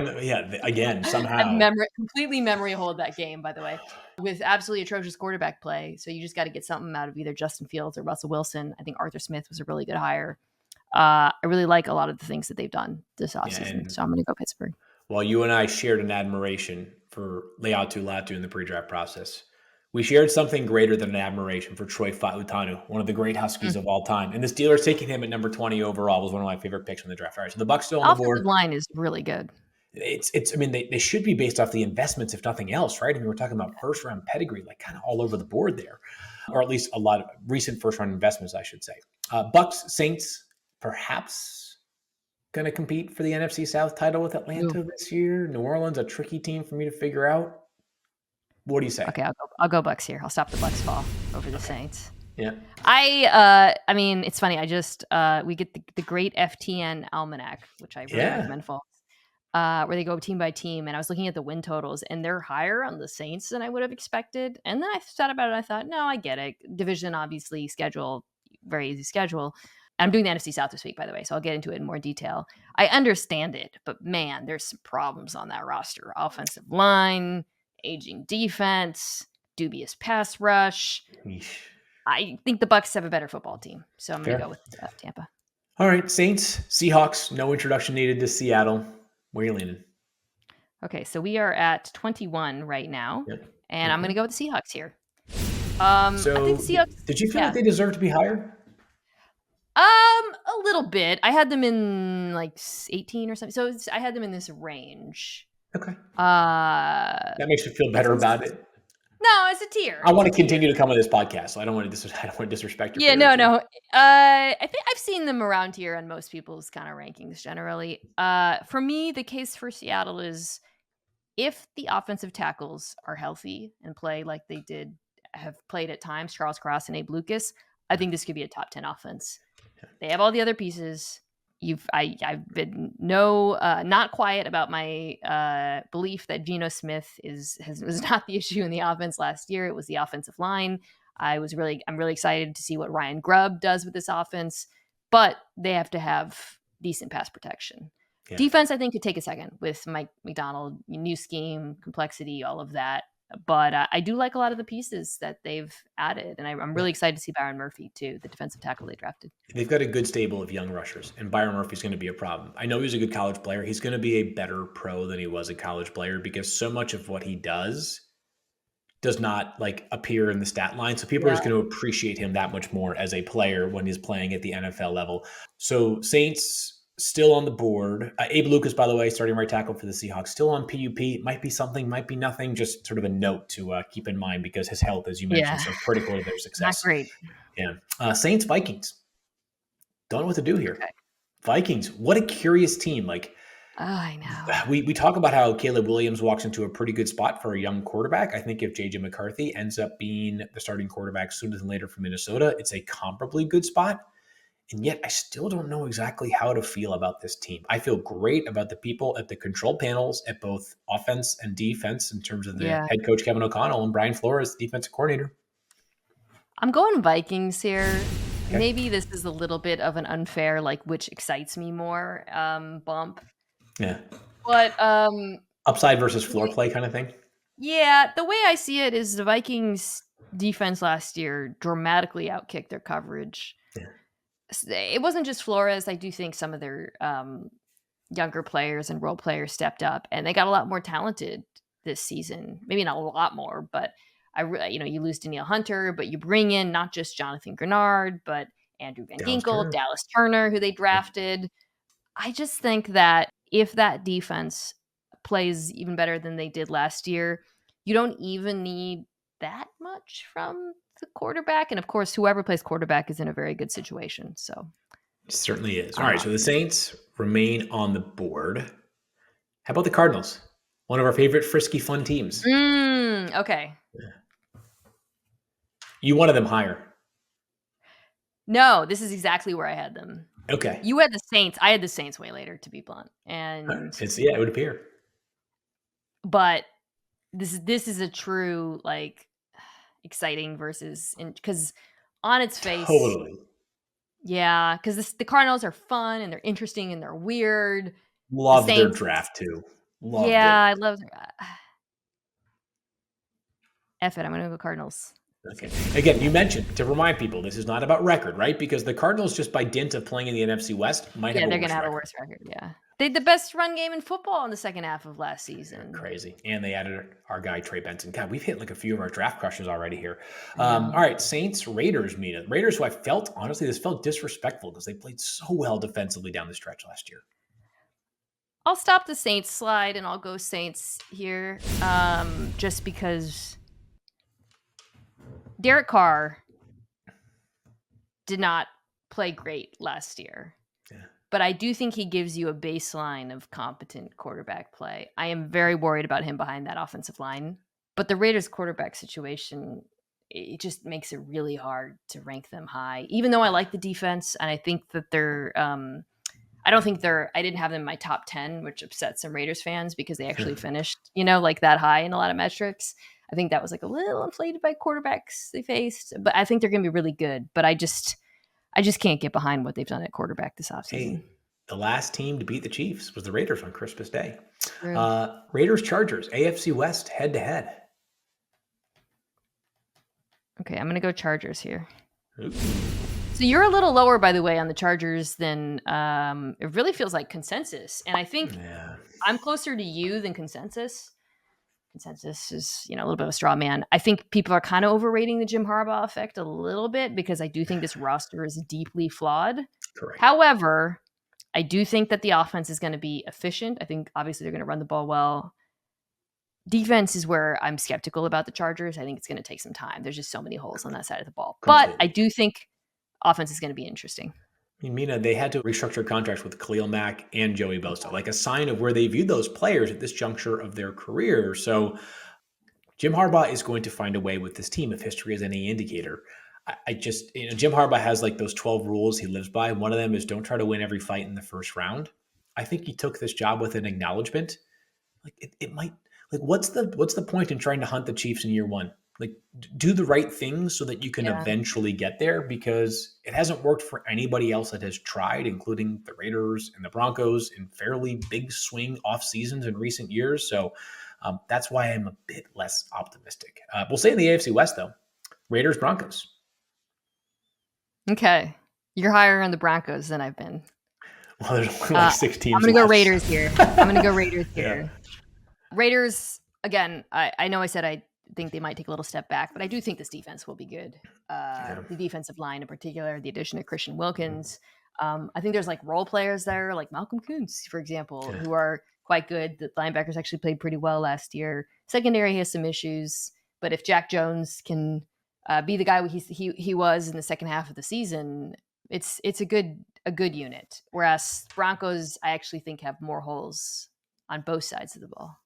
again somehow. Completely memory hold that game, by the way, with absolutely atrocious quarterback play. So you just got to get something out of either Justin Fields or Russell Wilson. I think Arthur Smith was a really good hire. I really like a lot of the things that they've done this offseason. So I'm going to go Pittsburgh. Well, you and I shared an admiration for Leatu Latu in the pre-draft process. We shared something greater than an admiration for Troy Fautanu, one of the great Huskies of all time. And the Steelers taking him at number 20 overall was one of my favorite picks in the draft. All right, so the Bucs still on the board. Offensive line is really good. I mean, they should be based off the investments, if nothing else, right? I mean, we're talking about first-round pedigree, like kind of all over the board there, or at least a lot of recent first-round investments, I should say. Bucs, Saints, perhaps going to compete for the NFC South title with Atlanta this year. New Orleans, a tricky team for me to figure out. What do you say? Okay, I'll go Bucs here. I'll stop the Bucs fall over the Saints. Yeah. I mean, it's funny. I just we get the great FTN Almanac, which I really recommend folks, where they go team by team. And I was looking at the win totals, and they're higher on the Saints than I would have expected. And then I thought about it. I thought, no, I get it. Division, obviously, schedule, very easy schedule. I'm doing the NFC South this week, by the way, so I'll get into it in more detail. I understand it, but man, there's some problems on that roster. Offensive line, aging defense, dubious pass rush. Yeesh. I think the Bucs have a better football team, so I'm going to go with Tampa. All right, Saints, Seahawks, no introduction needed to Seattle. Where are you leaning? Okay, so we are at 21 right now, and I'm going to go with the Seahawks here. So I think the Seahawks, did you feel like they deserve to be higher? A little bit. I had them in like 18 or something, so I had them in this range. Okay. That makes you feel better about it. No, it's a tier. I want to continue to come on this podcast, so I don't want to disrespect your. Yeah, no. I think I've seen them around here on most people's kind of rankings generally. For me, the case for Seattle is if the offensive tackles are healthy and play like they have played at times, Charles Cross and Abe Lucas, I think this could be a top 10 offense. They have all the other pieces. I've been not quiet about my belief that Geno Smith was not the issue in the offense last year. It was the offensive line. I'm really excited to see what Ryan Grubb does with this offense, but they have to have decent pass protection. Yeah. Defense, I think, could take a second with Mike McDonald, new scheme, complexity, all of that. But I do like a lot of the pieces that they've added, and I'm Yeah. really excited to see Byron Murphy too, the defensive tackle they drafted. They've got a good stable of young rushers, and Byron Murphy's going to be a problem. I know he's a good college player. He's going to be a better pro than he was a college player because so much of what he does not like appear in the stat line. So people are Yeah, just going to appreciate him that much more as a player when he's playing at the NFL level. So Saints still on the board. Abe Lucas, by the way, starting right tackle for the Seahawks, still on PUP. Might be something, might be nothing. Just sort of a note to keep in mind because his health, as you mentioned, yeah, so critical to their not success. great. Yeah. Saints Vikings. Don't know what to do here. Okay. Vikings. What a curious team. Like Oh, I know. we talk about how Caleb Williams walks into a pretty good spot for a young quarterback. I think if JJ McCarthy ends up being the starting quarterback sooner than later for Minnesota, it's a comparably good spot. And yet I still don't know exactly how to feel about this team. I feel great about the people at the control panels at both offense and defense in terms of the Yeah, head coach Kevin O'Connell and Brian Flores, the defensive coordinator. I'm going Vikings here. Okay. Maybe this is a little bit of an unfair, like which excites me more bump, Yeah. but Upside versus floor play kind of thing. yeah, the way I see it is the Vikings defense last year dramatically outkicked their coverage. Yeah. It wasn't just Flores. I do think some of their younger players and role players stepped up, and they got a lot more talented this season. Maybe not a lot more, but you lose Danielle Hunter, but you bring in not just Jonathan Grenard, but Andrew Van Dallas Ginkel, Turner. Dallas Turner, who they Yeah. drafted. I just think that if that defense plays even better than they did last year, you don't even need that much from the quarterback. And of course, whoever plays quarterback is in a very good situation. So, It certainly is. All right. uh, So the Saints remain on the board. How about the Cardinals? One of our favorite frisky, fun teams. okay. You wanted them higher. No, this is exactly where I had them. Okay. You had the Saints. I had the Saints way later, to be blunt. All right. And Yeah, it would appear. but this is a true like exciting versus because on its face, Totally. yeah, because the Cardinals are fun and they're interesting and they're weird. The Loved their Saints, draft too. Loved yeah, it. I love. F it, I'm gonna go Cardinals. Okay. Again, you mentioned to remind people this is not about record, right? Because the Cardinals, just by dint of playing in the NFC West, might have Yeah, a they're worse gonna have a record. worse record. Yeah, they had the best run game in football in the second half of last They're season. crazy. And they added our guy, Trey Benson. God, we've hit like a few of our draft crushes already here. I know. All right, Saints, Raiders, Mina. Raiders, who I felt, honestly, this felt disrespectful because they played so well defensively down the stretch last year. I'll stop the Saints slide and I'll go Saints here, just because Derek Carr did not play great last year. Yeah. But I do think he gives you a baseline of competent quarterback play. I am very worried about him behind that offensive line. But the Raiders quarterback situation, it just makes it really hard to rank them high. Even though I like the defense and I think that I don't think I didn't have them in my top 10, which upset some Raiders fans because they actually finished, like that high in a lot of metrics. I think that was like a little inflated by quarterbacks they faced, but I think they're going to be really good. But I just can't get behind what they've done at quarterback this offseason. Hey, the last team to beat the Chiefs was the Raiders on Christmas Day. True. Raiders, Chargers, AFC West head to head. Okay, I'm going to go Chargers here. Ooh. So you're a little lower, by the way, on the Chargers than it really feels like consensus. And I think I'm closer to you than consensus. Consensus is, a little bit of a straw man. I think people are kind of overrating the Jim Harbaugh effect a little bit because I do think this roster is deeply flawed. Correct. However, I do think that the offense is going to be efficient. I think obviously they're going to run the ball well. Defense is where I'm skeptical about the Chargers. I think it's going to take some time. There's just so many holes on that side of the ball. Completely. But I do think offense is going to be interesting. I mean, Mina, they had to restructure contracts with Khalil Mack and Joey Bosa, like a sign of where they viewed those players at this juncture of their career. So Jim Harbaugh is going to find a way with this team if history is any indicator. I just, Jim Harbaugh has like those 12 rules he lives by. One of them is don't try to win every fight in the first round. I think he took this job with an acknowledgement. Like it might, like what's the point in trying to hunt the Chiefs in year one? Like, do the right things so that you can Yeah. eventually get there, because it hasn't worked for anybody else that has tried, including the Raiders and the Broncos in fairly big swing off seasons in recent years. So that's why I'm a bit less optimistic. We'll say in the AFC West, though, Raiders, Broncos. Okay. You're higher on the Broncos than I've been. Well, there's only like Uh, six I'm teams gonna go left. Raiders here. I'm gonna go Raiders Yeah. here. Raiders, again, I know I said I think they might take a little step back, but I do think this defense will be good. Yeah. The defensive line in particular, the addition of Christian Wilkins. I think there's like role players there, like Malcolm Kuntz, for example, Yeah. who are quite good. The linebackers actually played pretty well last year. Secondary has some issues, but if Jack Jones can be the guy he was in the second half of the season, it's a good unit. Whereas Broncos, I actually think have more holes on both sides of the ball.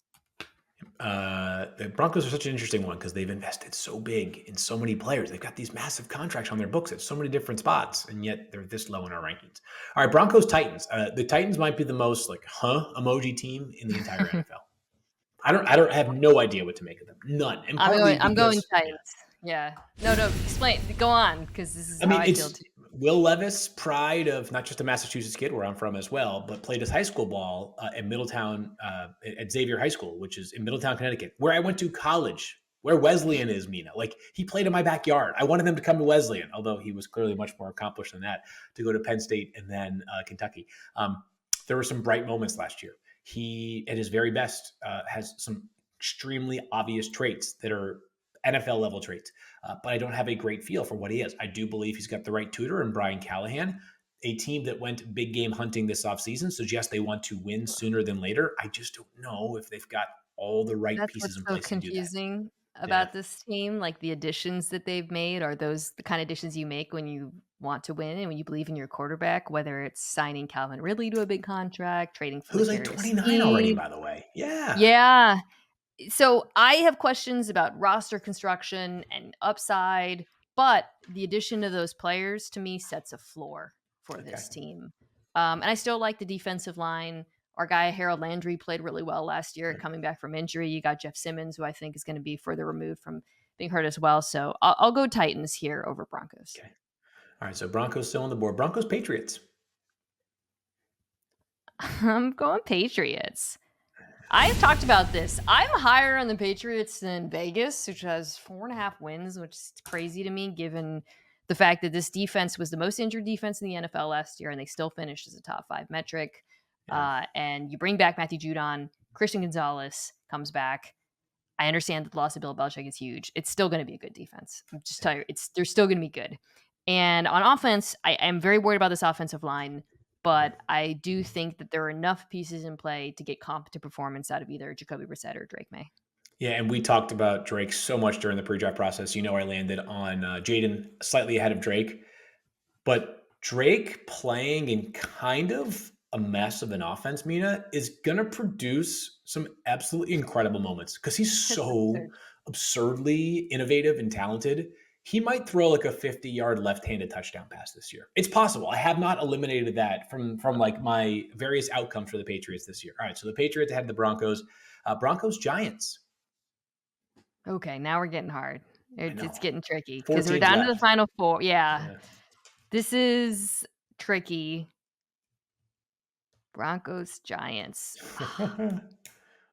The Broncos are such an interesting one because they've invested so big in so many players. They've got these massive contracts on their books at so many different spots, and yet they're this low in our rankings. All right, Broncos, Titans. The Titans might be the most like emoji team in the entire NFL. I don't have no idea what to make of them. None. And partly I'm going because, yeah. Titans. Yeah. No, explain. Go on, because this is I how mean, I feel it's too. Will Levis, pride of not just a Massachusetts kid where I'm from as well, but played his high school ball at Middletown, at Xavier High School, which is in Middletown, Connecticut, where I went to college, where Wesleyan is, Mina. Like, he played in my backyard. I wanted him to come to Wesleyan, although he was clearly much more accomplished than that, to go to Penn State and then Kentucky. There were some bright moments last year. He, at his very best, has some extremely obvious traits that are NFL level traits, but I don't have a great feel for what he is. I do believe he's got the right tutor in Brian Callahan, a team that went big game hunting this offseason. So, yes, they want to win sooner than later. I just don't know if they've got all the right That's pieces what's in so place to do that. confusing Yeah. about this team. Like the additions that they've made are those the kind of additions you make when you want to win and when you believe in your quarterback, whether it's signing Calvin Ridley to a big contract, trading for Who's like L'Jarius 29 already, Sneed. by the way. Yeah. Yeah. So I have questions about roster construction and upside, but the addition of those players to me sets a floor for Okay. this team. And I still like the defensive line. Our guy Harold Landry played really well last year, Right. coming back from injury. You got Jeff Simmons, who I think is going to be further removed from being hurt as well. So I'll go Titans here over Broncos. Okay. All right. So, Broncos still on the board. Broncos, Patriots. I'm going Patriots. I've talked about this. I'm higher on the Patriots than Vegas, which has 4.5 wins, which is crazy to me given the fact that this defense was the most injured defense in the NFL last year, and they still finished as a top 5 metric. Yeah. And you bring back Matthew Judon, Christian Gonzalez comes back. I understand that the loss of Bill Belichick is huge. It's still going to be a good defense. I'm just telling you, they're still going to be good. And on offense, I am very worried about this offensive line, but I do think that there are enough pieces in play to get competent performance out of either Jacoby Brissett or Drake May. Yeah, and we talked about Drake so much during the pre-draft process. I landed on Jaden slightly ahead of Drake. But Drake playing in kind of a mess of an offense, Mina, is going to produce some absolutely incredible moments because he's That's so absurd. absurdly innovative and talented. He might throw like a 50-yard left-handed touchdown pass this year. It's possible. I have not eliminated that from like my various outcomes for the Patriots this year. All right, so the Patriots had the Broncos. Broncos Giants. Okay, now we're getting hard. I It's know. getting tricky Four because we're teams down to the left. final four. Yeah, Yeah. this is tricky. Broncos, Giants.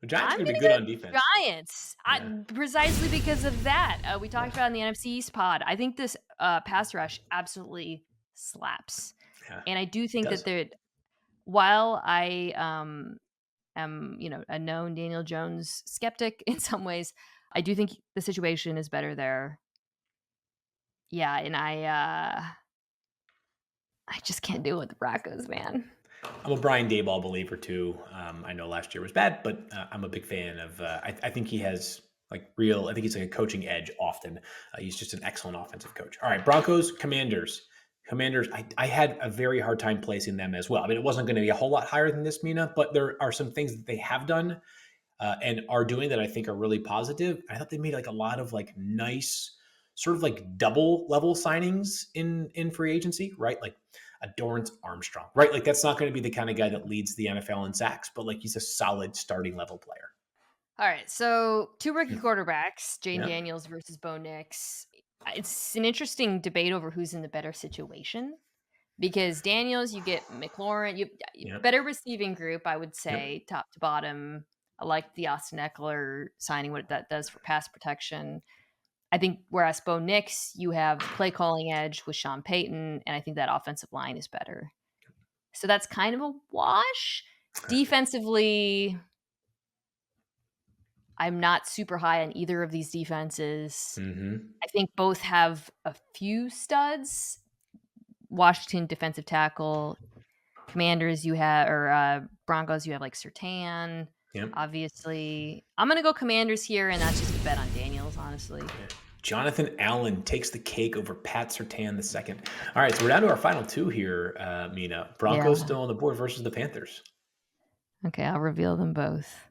The Giants are I'm going to be gonna good go on defense. Giants. Yeah. Precisely because of that. We talked Yeah. about in the NFC East pod. I think this pass rush absolutely slaps, Yeah. and I do It think that does. there. While I am a known Daniel Jones skeptic in some ways, I do think the situation is better there. Yeah, and I just can't do it with the Broncos, man. I'm a Brian Dayball believer too. I know last year was bad, but I'm a big fan of. I think he has like real. I think he's like a coaching edge often. He's just an excellent offensive coach. All right, Broncos, Commanders. Commanders. I had a very hard time placing them as well. I mean, it wasn't going to be a whole lot higher than this, Mina, but there are some things that they have done and are doing that I think are really positive. I thought they made like a lot of like nice, sort of like double level signings in free agency, right? Like a Dorrance Armstrong, right? Like that's not going to be the kind of guy that leads the NFL in sacks, but like he's a solid starting level player. All right, so two rookie quarterbacks, Jane Yeah. Daniels versus Bo Nix. It's an interesting debate over who's in the better situation because Daniels, you get McLaurin, you Yeah. better receiving group, I would Yep. say, top to bottom. I like the Austin Eckler signing, what that does for pass protection. I think whereas Bo Nix, you have play calling edge with Sean Payton, and I think that offensive line is better. So that's kind of a wash. Defensively, I'm not super high on either of these defenses. Mm-hmm. I think both have a few studs. Washington defensive tackle, Commanders you have or Broncos you have like Sertan. Yep. Obviously, I'm gonna go Commanders here, and that's just a bet on Daniels, honestly. Yeah. Jonathan Allen takes the cake over Pat Surtain the second. All right, so we're down to our final two here, Mina. Broncos Yeah. still on the board versus the Panthers. Okay, I'll reveal them both.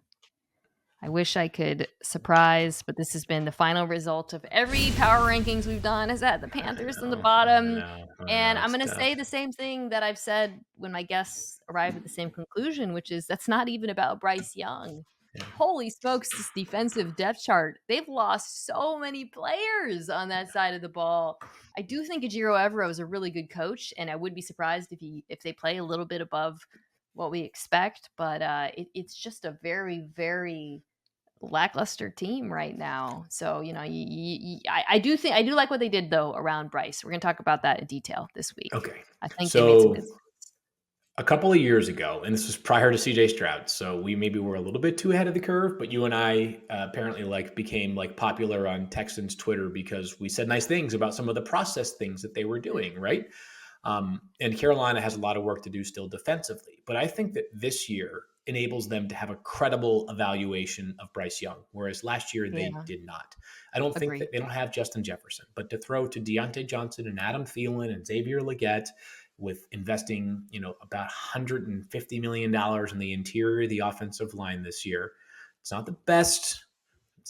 I wish I could surprise, but this has been the final result of every power rankings we've done is at the Panthers in the I bottom. know. I And know. I'm It's going to say tough. the same thing that I've said when my guests arrive at the same conclusion, which is that's not even about Bryce Young. Yeah. Holy smokes, this defensive depth chart. They've lost so many players on that side of the ball. I do think Ejiro Evero is a really good coach, and I would be surprised if they play a little bit above what we expect. But it's just a very, very lackluster team right now. So, I do think I do like what they did though around Bryce. We're going to talk about that in detail this week. Okay. I think they made some So good. a couple of years ago, and this was prior to CJ Stroud, so we maybe were a little bit too ahead of the curve, but you and I apparently became popular on Texans Twitter because we said nice things about some of the process things that they were doing, right? And Carolina has a lot of work to do still defensively, but I think that this year enables them to have a credible evaluation of Bryce Young, whereas last year they Yeah, did not. I don't think agree. that they don't have Justin Jefferson, but to throw to Deontay Johnson and Adam Thielen and Xavier Leggett with investing, about $150 million in the interior of the offensive line this year, it's not the best.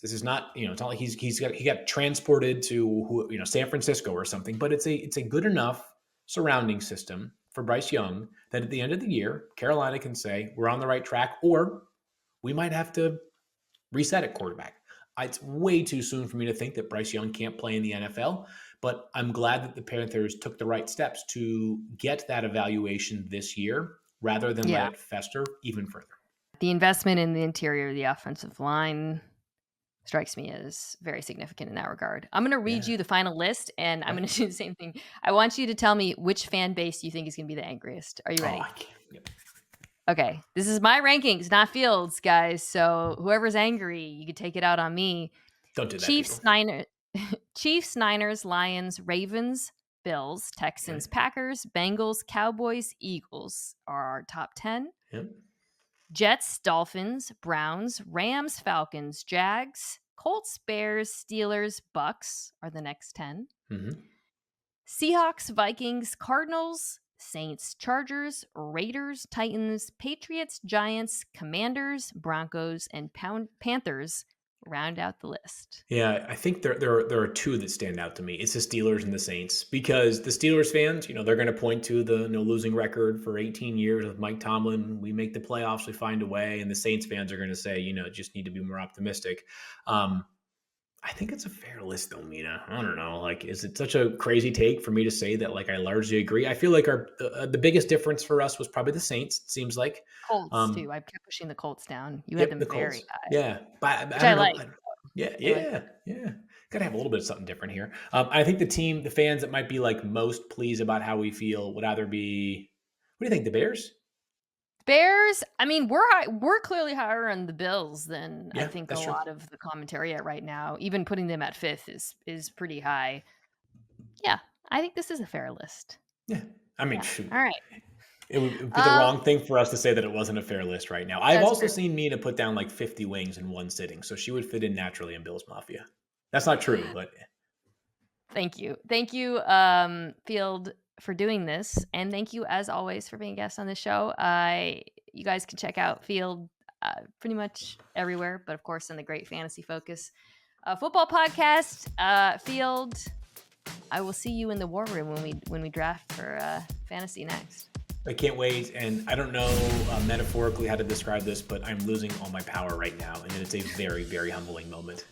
This is not, it's not like he got transported to San Francisco or something, but it's a good enough surrounding system for Bryce Young that at the end of the year, Carolina can say we're on the right track, or we might have to reset at quarterback. It's way too soon for me to think that Bryce Young can't play in the NFL, but I'm glad that the Panthers took the right steps to get that evaluation this year rather than let Yeah. it fester even further. The investment in the interior of the offensive line strikes me as very significant in that regard. I'm going to read Yeah. you the final list, and I'm Yeah. going to do the same thing. I want you to tell me which fan base you think is going to be the angriest. Are you Oh, ready? I can't. Yep. Okay, this is my rankings, not Fields, guys. So whoever's angry, you could take it out on me. Don't do that, people. Chiefs, Niners, Chiefs, Niners, Lions, Ravens, Bills, Okay. Texans, Packers, Bengals, Cowboys, Eagles are our top 10. Yep. Jets, Dolphins, Browns, Rams, Falcons, Jags, Colts, Bears, Steelers, Bucks are the next 10. Mm-hmm. Seahawks, Vikings, Cardinals, Saints, Chargers, Raiders, Titans, Patriots, Giants, Commanders, Broncos, and Panthers round out the list. Yeah, I think there are two that stand out to me. It's the Steelers and the Saints because the Steelers fans, they're going to point to the no losing record for 18 years with Mike Tomlin. We make the playoffs, we find a way, and the Saints fans are going to say, just need to be more optimistic. I think it's a fair list, though, Mina. I don't know. Is it such a crazy take for me to say that? I largely agree. I feel like the biggest difference for us was probably the Saints. It seems like. Colts, Um, too. I kept pushing the Colts down. You had Yep, them the very Colts. high, Yeah, but which I I don't know. like. Yeah, Anyway, yeah, yeah. Got to have a little bit of something different here. I think the fans that might be most pleased about how we feel would either be. What do you think? The Bears? Bears, I mean, we're clearly higher on the Bills than I Yeah, think a that's true. lot of the commentary at right now. Even putting them at 5th is pretty high. Yeah, I think this is a fair list. Yeah, I mean, Yeah. shoot. All right. It would be the wrong thing for us to say that it wasn't a fair list right now. I've That's also true. seen Mina put down 50 wings in one sitting, so she would fit in naturally in Bills Mafia. That's not true, but Thank you. Thank you, Field, for doing this. And thank you, as always, for being a guest on the show. You guys can check out Field pretty much everywhere, but of course, in the Great Fantasy Focus football podcast. Field, I will see you in the war room when we draft for fantasy next. I can't wait. And I don't know metaphorically how to describe this, but I'm losing all my power right now. And it's a very, very humbling moment.